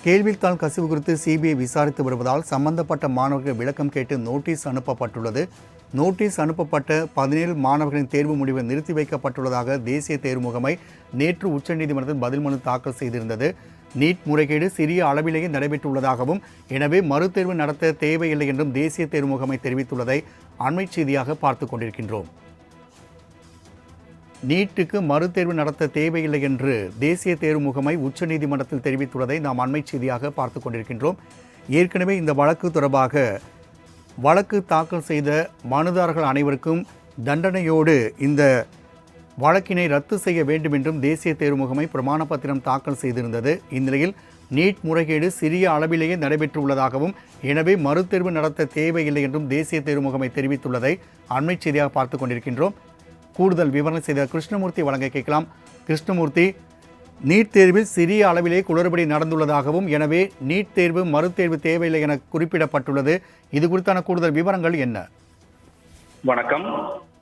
கேள்வித்தாள் கசிவு குறித்து சிபிஐ விசாரித்து வருவதால் சம்பந்தப்பட்ட மாணவர்கள் விளக்கம் கேட்டு நோட்டீஸ் அனுப்பப்பட்டுள்ளது. நோட்டீஸ் அனுப்பப்பட்ட 17 மாணவர்களின் தேர்வு முடிவு நிறுத்தி வைக்கப்பட்டுள்ளதாக தேசிய தேர்வு முகமை நேற்று உச்சநீதிமன்றத்தில் பதில் மனு தாக்கல் செய்திருந்தது. நீட் முறைகேடு சிறிய அளவிலேயே நடைபெற்றுள்ளதாகவும், எனவே மறுதேர்வு நடத்த தேவையில்லை என்றும் தேசிய தேர்வு முகமை தெரிவித்துள்ளதை அண்மை செய்தியாக பார்த்துக் கொண்டிருக்கின்றோம். நீட்டுக்கு மறுதேர்வு நடத்த தேவையில்லை என்று தேசிய தேர்வு முகமை உச்சநீதிமன்றத்தில் தெரிவித்துள்ளதை நாம் அண்மை செய்தியாக பார்த்து கொண்டிருக்கின்றோம். ஏற்கனவே இந்த வழக்கு தொடர்பாக வழக்கு தாக்கல் செய்த மனுதாரர்கள் அனைவருக்கும் தண்டனையோடு இந்த வழக்கினை ரத்து செய்ய வேண்டும் என்றும் தேசிய தேர்வு முகமை பிரமாண பத்திரம் தாக்கல் செய்திருந்தது. இந்நிலையில் நீட் முறைகேடு சிறிய அளவிலேயே நடைபெற்றுள்ளதாகவும், எனவே மறுதேர்வு நடத்த தேவையில்லை என்றும் தேசிய தேர்வு முகமை தெரிவித்துள்ளதை அண்மை செய்தியாக பார்த்து கொண்டிருக்கின்றோம். கூடுதல் விவரம் செய்த கிருஷ்ணமூர்த்தி வழங்க கேட்கலாம். கிருஷ்ணமூர்த்தி, நீட் தேர்வில் சிறிய அளவிலே குளறுபடி நடந்துள்ளதாகவும், எனவே நீட் தேர்வு மறுதேர்வு தேவையில்லை என குறிப்பிடப்பட்டுள்ளது. இது குறித்தான கூடுதல் விவரங்கள் என்ன? வணக்கம்.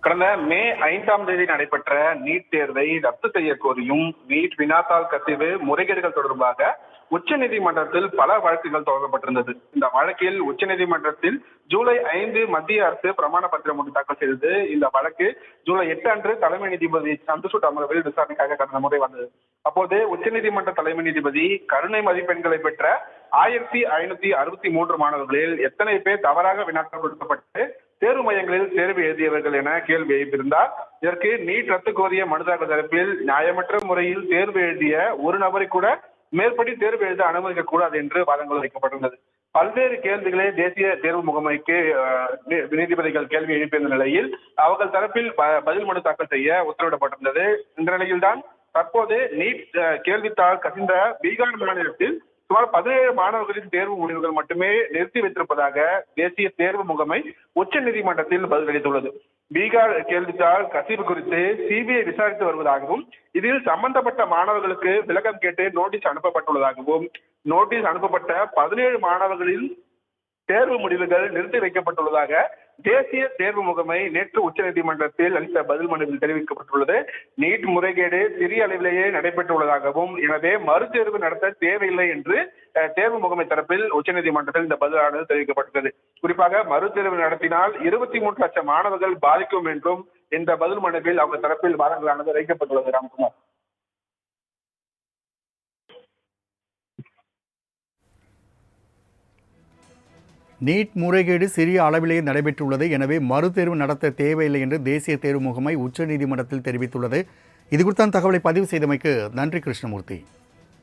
கடந்த மே 5ஆம் தேதி நடைபெற்ற நீட் தேர்வை ரத்து செய்ய கோரியும் நீட் வினாத்தாள் கசிவு முறைகேடுகள் தொடர்பாக உச்சநீதிமன்றத்தில் பல வழக்குகள் தொடரப்பட்டிருந்தது. இந்த வழக்கில் உச்சநீதிமன்றத்தில் ஜூலை 5 மத்திய அரசு பிரமாண பத்திரம் ஒன்று தாக்கல் செய்தது. இந்த வழக்கு ஜூலை 8 அன்று தலைமை நீதிபதி சந்திரசூட் அமர்வில் விசாரணைக்காக கடந்த முறை வந்தது. அப்போது உச்சநீதிமன்ற தலைமை நீதிபதி கருணை மதிப்பெண்களை பெற்ற 1563 மாணவர்களில் எத்தனை பேர் தவறாக வினாத்தாள் கொடுக்கப்பட்டு தேர்வு மையங்களில் தேர்வு எழுதியவர்கள் என கேள்வி எழுப்பியிருந்தார். இதற்கு நீட் ரத்து கோரிய மனுதாரர் தரப்பில் நியாயமற்ற முறையில் தேர்வு எழுதிய ஒரு நபரை கூட மேற்படி தேர்வு எழுத அனுமதிக்க கூடாது என்று வாதங்கள் வைக்கப்பட்டுள்ளது. பல்வேறு கேள்விகளை தேசிய தேர்வு முகமைக்கு நீதிபதிகள் கேள்வி எழுப்பியிருந்த நிலையில் அவர்கள் தரப்பில் பதில் மனு தாக்கல் செய்ய உத்தரவிடப்பட்டிருந்தது. இந்த நிலையில்தான் தற்போது நீட் கேள்வித்தாள் கசிந்த பீகார் மாநிலத்தில் சுமார் 17 மாணவர்களின் தேர்வு முடிவுகள் மட்டுமே நிறுத்தி வைத்திருப்பதாக தேசிய தேர்வு முகமை உச்சநீதிமன்றத்தில் பதிலளித்துள்ளது. பீகார் கேள்வித்தாள் கசிவு குறித்து சிபிஐ விசாரித்து வருவதாகவும், இதில் சம்பந்தப்பட்ட மாணவர்களுக்கு விளக்கம் கேட்டு நோட்டீஸ் அனுப்பப்பட்டுள்ளதாகவும், நோட்டீஸ் அனுப்பப்பட்ட 17 மாணவர்களின் தேர்வு முடிவுகள் நிறுத்தி வைக்கப்பட்டுள்ளதாக தேசிய தேர்வு முகமை நேற்று உச்சநீதிமன்றத்தில் அளித்த பதில் மனுவில் தெரிவிக்கப்பட்டுள்ளது. நீட் முறைகேடு சிறிய அளவிலேயே நடைபெற்றுள்ளதாகவும், எனவே மறுதேர்வு நடத்த தேவையில்லை என்று தேர்வு முகமை தரப்பில் உச்சநீதிமன்றத்தில் இந்த பதிலானது தெரிவிக்கப்பட்டுள்ளது. குறிப்பாக மறுதேர்வு நடத்தினால் 23 லட்சம் மாணவர்கள் பாதிக்கும் என்றும் இந்த பதில் மனுவில் அவங்க தரப்பில் வாதங்களானது வைக்கப்பட்டுள்ளது. ராம்குமார். நீட் முறைகேடு சிறிய அளவிலேயே நடைபெற்றுள்ளது, எனவே மறுதேர்வு நடத்த தேவையில்லை என்று தேசிய தேர்வு முகமை உச்சநீதிமன்றத்தில் தெரிவித்துள்ளது. இது குறித்தான தகவலை பதிவு செய்தமைக்கு நன்றி கிருஷ்ணமூர்த்தி.